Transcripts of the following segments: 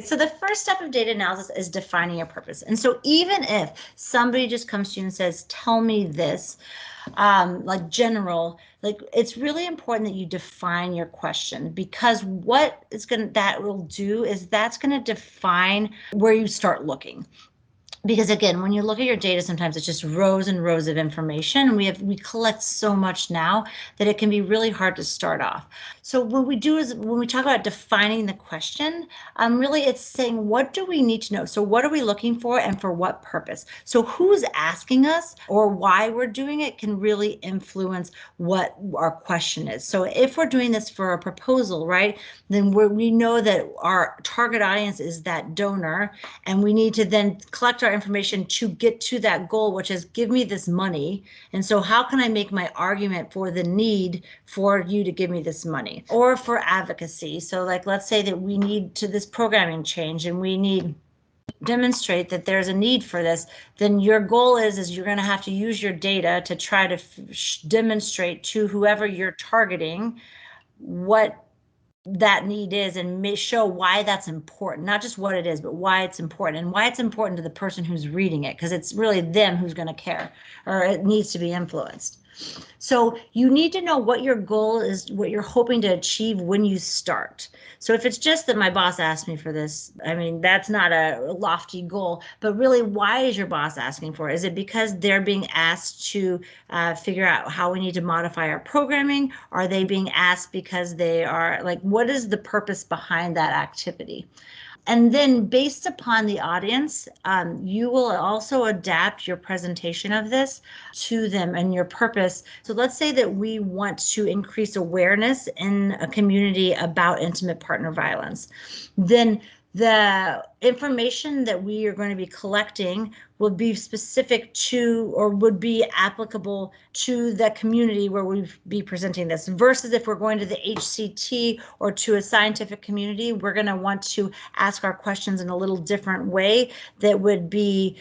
So the first step of data analysis is defining your purpose. And so even if somebody just comes to you and says, tell me this, like general, like it's really important that you define your question, because what is that will do is that's going to define where you start looking. Because again, when you look at your data, sometimes it's just rows and rows of information. And we collect so much now that it can be really hard to start off. So what we do is when we talk about defining the question, really it's saying, what do we need to know? So what are we looking for and for what purpose? So who's asking us or why we're doing it can really influence what our question is. So if we're doing this for a proposal, right, then we know that our target audience is that donor, and we need to then collect our information to get to that goal, which is give me this money. And so how can I make my argument for the need for you to give me this money? Or for advocacy. So like, let's say that we need to this programming change and we need demonstrate that there's a need for this, then your goal is you're going to have to use your data to try to demonstrate to whoever you're targeting what that need is and may show why that's important, not just what it is, but why it's important and why it's important to the person who's reading it, because it's really them who's going to care or it needs to be influenced. So you need to know what your goal is, what you're hoping to achieve when you start. So if it's just that my boss asked me for this, I mean, that's not a lofty goal, but really, why is your boss asking for it? Is it because they're being asked to figure out how we need to modify our programming? Are they being asked because they are like, what is the purpose behind that activity? And then based upon the audience, you will also adapt your presentation of this to them and your purpose. So let's say that we want to increase awareness in a community about intimate partner violence. Then the information that we are going to be collecting will be specific to or would be applicable to the community where we'd be presenting this, versus if we're going to the HCT or to a scientific community, we're going to want to ask our questions in a little different way that would be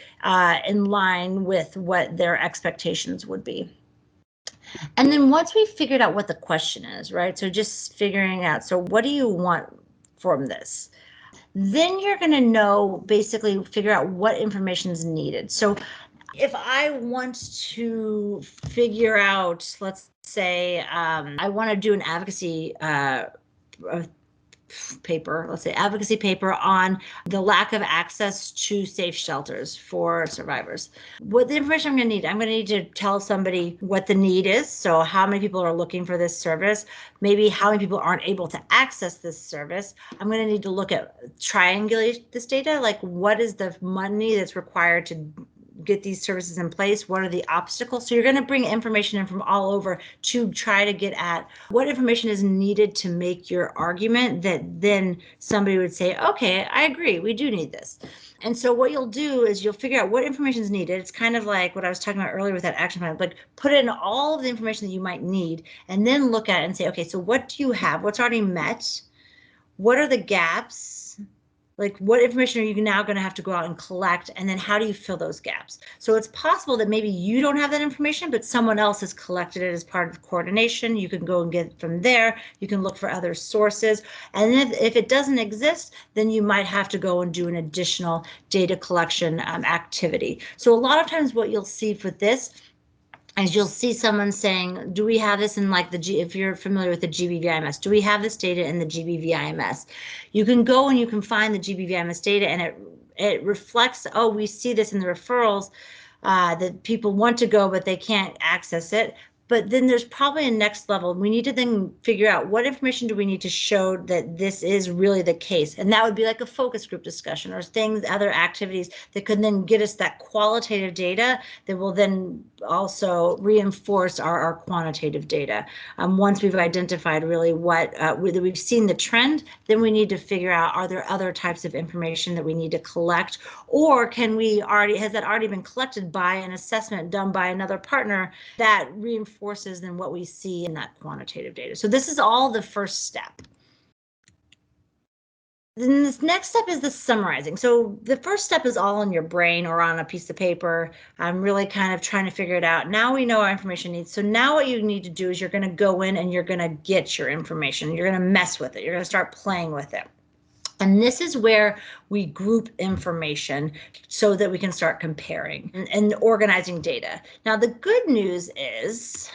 in line with what their expectations would be. And then once we've figured out what the question is, right? So just figuring out, so what do you want from this? Then you're going to know, basically figure out what information is needed. So if I want to figure out, let's say I want to do an advocacy paper, let's say advocacy paper on the lack of access to safe shelters for survivors. What the information I'm going to need to tell somebody what the need is. So how many people are looking for this service, maybe how many people aren't able to access this service. I'm going to need to look at triangulate this data, like what is the money that's required to get these services in place? What are the obstacles? So you're going to bring information in from all over to try to get at what information is needed to make your argument that then somebody would say, okay, I agree, we do need this. And so what you'll do is you'll figure out what information is needed. It's kind of like what I was talking about earlier with that action plan, like put in all of the information that you might need and then look at it and say, okay, so what do you have? What's already met? What are the gaps? Like what information are you now going to have to go out and collect? And then how do you fill those gaps? So it's possible that maybe you don't have that information, but someone else has collected it as part of coordination. You can go and get it from there. You can look for other sources. And if it doesn't exist, then you might have to go and do an additional data collection activity. So a lot of times what you'll see for this is you'll see someone saying, do we have this in like if you're familiar with the GBVIMS, do we have this data in the GBVIMS? You can go and you can find the GBVIMS data and it reflects, oh, we see this in the referrals that people want to go, but they can't access it. But then there's probably a next level. We need to then figure out what information do we need to show that this is really the case. And that would be like a focus group discussion or things, other activities that could then get us that qualitative data that will then also reinforce our quantitative data. Once we've identified really what, whether we've seen the trend, then we need to figure out, are there other types of information that we need to collect, or has that already been collected by an assessment done by another partner that reinforces than what we see in that quantitative data. So this is all the first step. Then this next step is the summarizing. So the first step is all in your brain or on a piece of paper. I'm really kind of trying to figure it out. Now we know our information needs. So now what you need to do is you're going to go in and you're going to get your information. You're going to mess with it. You're going to start playing with it. And this is where we group information so that we can start comparing and organizing data. Now, the good news is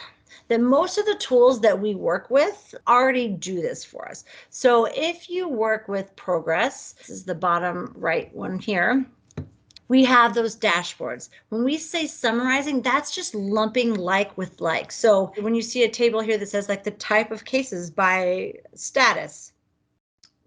that most of the tools that we work with already do this for us. So if you work with proGres, this is the bottom right one here, we have those dashboards. When we say summarizing, that's just lumping like with like. So when you see a table here that says like the type of cases by status,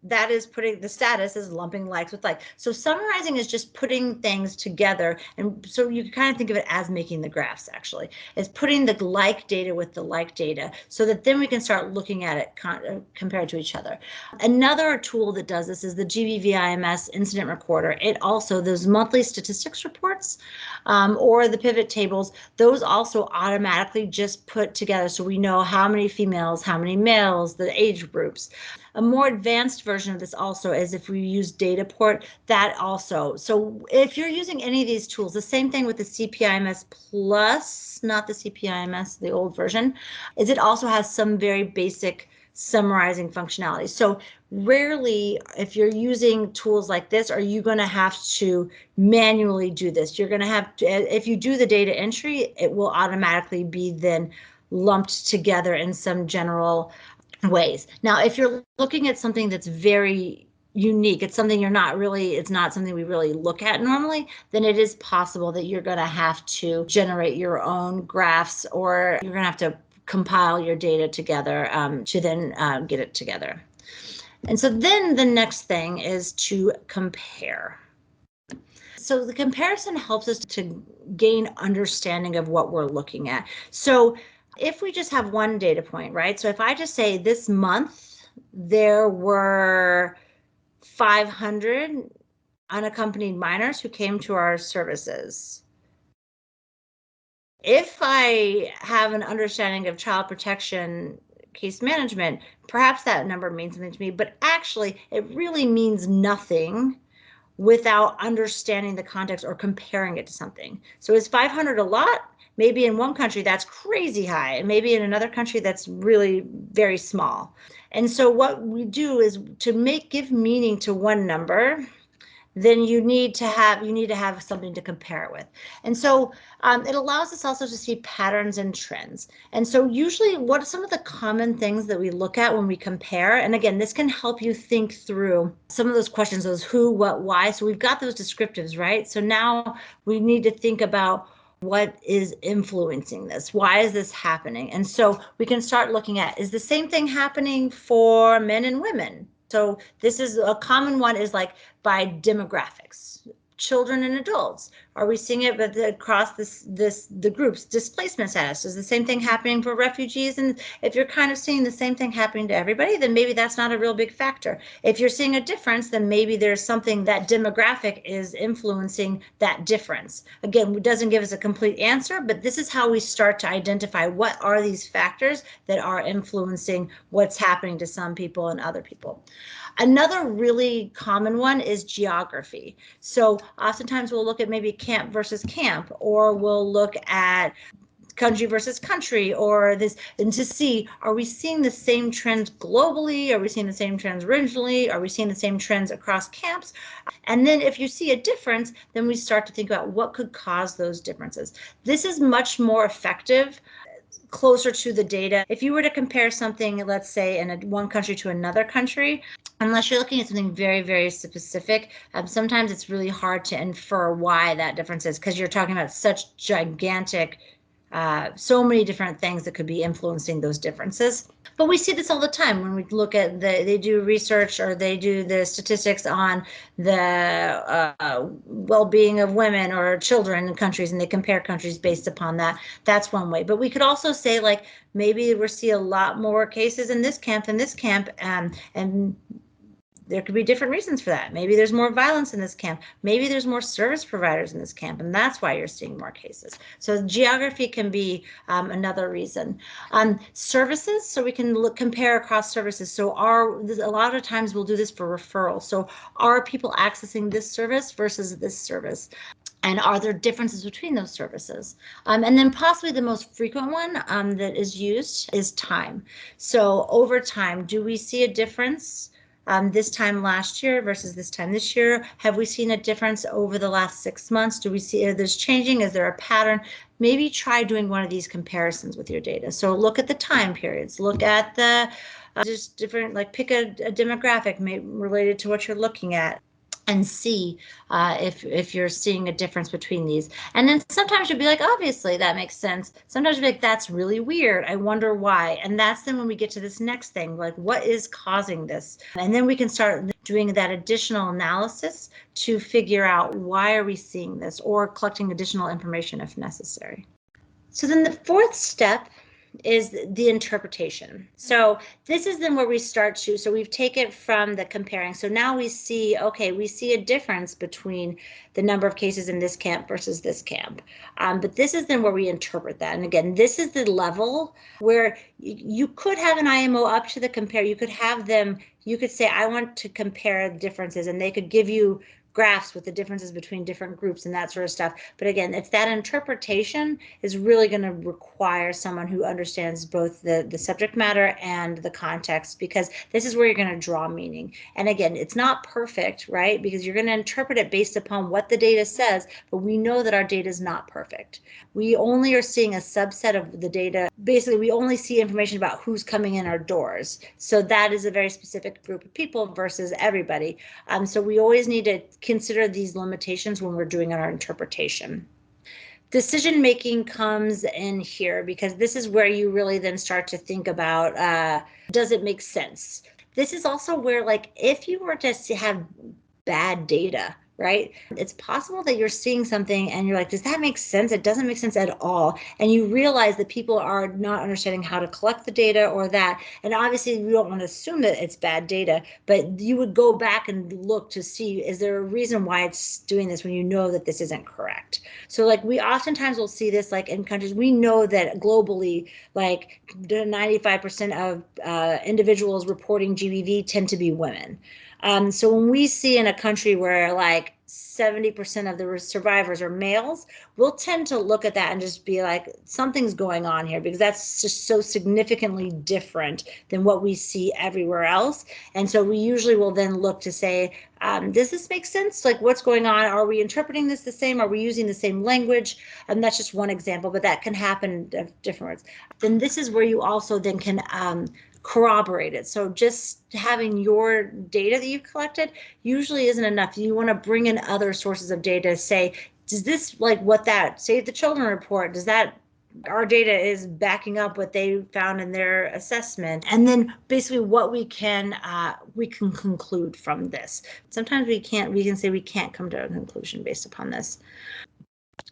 that is putting the status is lumping likes with like. So summarizing is just putting things together. And so you can kind of think of it as making the graphs, actually. It's putting the like data with the like data so that then we can start looking at it compared to each other. Another tool that does this is the GBVIMS incident recorder. It also, those monthly statistics reports or the pivot tables, those also automatically just put together so we know how many females, how many males, the age groups. A more advanced version of this also is if we use Dataport, that also. So if you're using any of these tools, the same thing with the CPIMS Plus, not the CPIMS, the old version, is it also has some very basic summarizing functionality. So rarely, if you're using tools like this, are you going to have to manually do this. You're going to have to, if you do the data entry, it will automatically be then lumped together in some general ways. Now, if you're looking at something that's very unique, it's something you're not really, it's not something we really look at normally, then it is possible that you're going to have to generate your own graphs, or you're going to have to compile your data together to then get it together. And so then the next thing is to compare. So the comparison helps us to gain understanding of what we're looking at. So if we just have one data point, right? So if I just say this month, there were 500 unaccompanied minors who came to our services. If I have an understanding of child protection case management, perhaps that number means something to me, but actually it really means nothing without understanding the context or comparing it to something. So is 500 a lot? Maybe in one country that's crazy high, and maybe in another country that's really very small. And so what we do is to give meaning to one number, then you need to have something to compare it with. And so it allows us also to see patterns and trends. And so usually what are some of the common things that we look at when we compare? And again, this can help you think through some of those questions, those who, what, why. So we've got those descriptives, right? So now we need to think about what is influencing this? Why is this happening? And so we can start looking at, is the same thing happening for men and women? So this is a common one, is like by demographics, children and adults. Are we seeing it across the groups? Displacement status, is the same thing happening for refugees? And if you're kind of seeing the same thing happening to everybody, then maybe that's not a real big factor. If you're seeing a difference, then maybe there's something that demographic is influencing that difference. Again, it doesn't give us a complete answer, but this is how we start to identify what are these factors that are influencing what's happening to some people and other people. Another really common one is geography. So oftentimes we'll look at maybe camp versus camp, or we'll look at country versus country, or this, and to see, are we seeing the same trends globally? Are we seeing the same trends regionally? Are we seeing the same trends across camps? And then if you see a difference, then we start to think about what could cause those differences. This is much more effective closer to the data. If you were to compare something, let's say in one country to another country, unless you're looking at something very, very specific, sometimes it's really hard to infer why that difference is, because you're talking about such gigantic, so many different things that could be influencing those differences. But we see this all the time when we look at they do research, or they do the statistics on the well-being of women or children in countries, and they compare countries based upon that. That's one way. But we could also say, like, maybe we see a lot more cases in this camp than this camp, and there could be different reasons for that. Maybe there's more violence in this camp. Maybe there's more service providers in this camp, and that's why you're seeing more cases. So geography can be another reason. Services, so we can compare across services. So a lot of times we'll do this for referrals. So are people accessing this service versus this service? And are there differences between those services? And then possibly the most frequent one that is used is time. So over time, do we see a difference this time last year versus this time this year? Have we seen a difference over the last 6 months? Do we see there's changing? Is there a pattern? Maybe try doing one of these comparisons with your data. So look at the time periods, look at the just different, like pick a demographic related to what you're looking at, and see if you're seeing a difference between these. And then sometimes you'll be like, obviously that makes sense. Sometimes you'll be like, that's really weird. I wonder why. And that's then when we get to this next thing, like what is causing this? And then we can start doing that additional analysis to figure out why are we seeing this, or collecting additional information if necessary. So then the fourth step is the interpretation. So this is then where we start to, so we've taken from the comparing. So now we see, okay, we see a difference between the number of cases in this camp versus this camp. But this is then where we interpret that. And again, this is the level where you could have an IMO up to the compare. You could have them, you could say, I want to compare differences, and they could give you graphs with the differences between different groups and that sort of stuff. But again, it's that interpretation is really going to require someone who understands both the subject matter and the context, because this is where you're going to draw meaning. And again, it's not perfect, right? Because you're going to interpret it based upon what the data says, but we know that our data is not perfect. We only are seeing a subset of the data. Basically, we only see information about who's coming in our doors. So that is a very specific group of people versus everybody. So we always need to consider these limitations when we're doing our interpretation. Decision making comes in here, because this is where you really then start to think about, does it make sense? This is also where, like, if you were to have bad data, right? It's possible that you're seeing something and you're like, does that make sense? It doesn't make sense at all. And you realize that people are not understanding how to collect the data or that. And obviously we don't want to assume that it's bad data, but you would go back and look to see, is there a reason why it's doing this when you know that this isn't correct? So like we oftentimes will see this like in countries, we know that globally, like 95% of individuals reporting GBV tend to be women. So when we see in a country where like 70% of the survivors are males, we'll tend to look at that and just be like, something's going on here, because that's just so significantly different than what we see everywhere else. And so we usually will then look to say, does this make sense? Like, what's going on? Are we interpreting this the same? Are we using the same language? And that's just one example, but that can happen in different words. Then this is where you also then can corroborate it. So just having your data that you've collected usually isn't enough. You want to bring in other sources of data. Say, does this, like what that Save the Children report, does that, our data is backing up what they found in their assessment? And then basically what we can conclude from this. Sometimes we can say we can't come to a conclusion based upon this.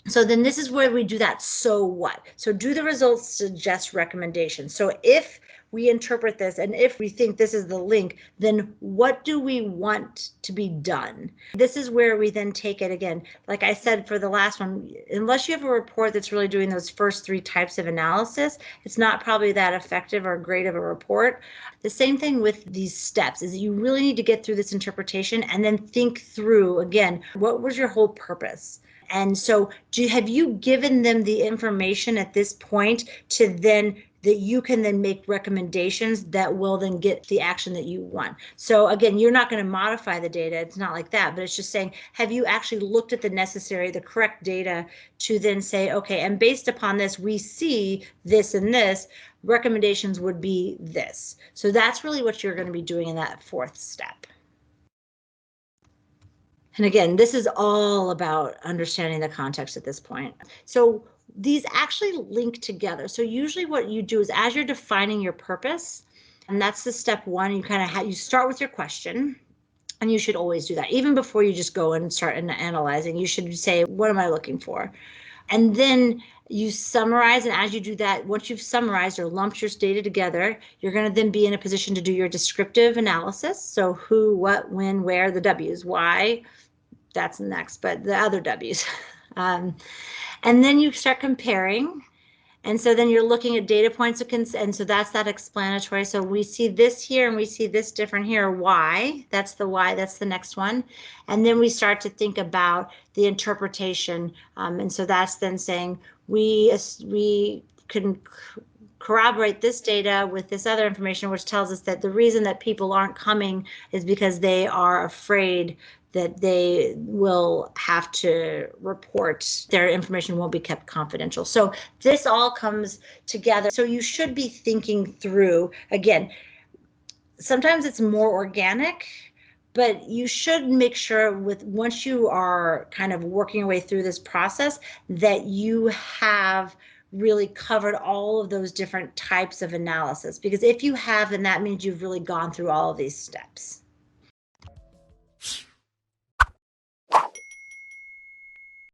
So then this is where we do that. So what? So do the results suggest recommendations? So if we interpret this and if we think this is the link, then what do we want to be done? This is where we then take it again. Like I said for the last one, unless you have a report that's really doing those first 3 types of analysis, it's not probably that effective or great of a report. The same thing with these steps is that you really need to get through this interpretation and then think through, again, what was your whole purpose? And so have you given them the information at this point to then that you can then make recommendations that will then get the action that you want? So again, you're not going to modify the data. It's not like that, but it's just saying, have you actually looked at the correct data to then say, okay, and based upon this, we see this and this, recommendations would be this. So that's really what you're going to be doing in that 4th step. And again, this is all about understanding the context at this point. So these actually link together. So usually what you do is as you're defining your purpose, and that's the step 1, you kind of you start with your question, and you should always do that. Even before you just go and start analyzing, you should say, what am I looking for? And then you summarize, and as you do that, once you've summarized or lumped your data together, you're going to then be in a position to do your descriptive analysis. So who, what, when, where, the W's, why, that's next, but the other W's. And then you start comparing. And so then you're looking at data points, and so that's that explanatory. So we see this here and we see this different here. Why? That's the why. That's the next one. And then we start to think about the interpretation. And so that's then saying we can corroborate this data with this other information, which tells us that the reason that people aren't coming is because they are afraid that they will have to report, their information won't be kept confidential. So this all comes together. So you should be thinking through, again, sometimes it's more organic, but you should make sure once you are kind of working your way through this process that you have really covered all of those different types of analysis. Because if you have, then that means you've really gone through all of these steps.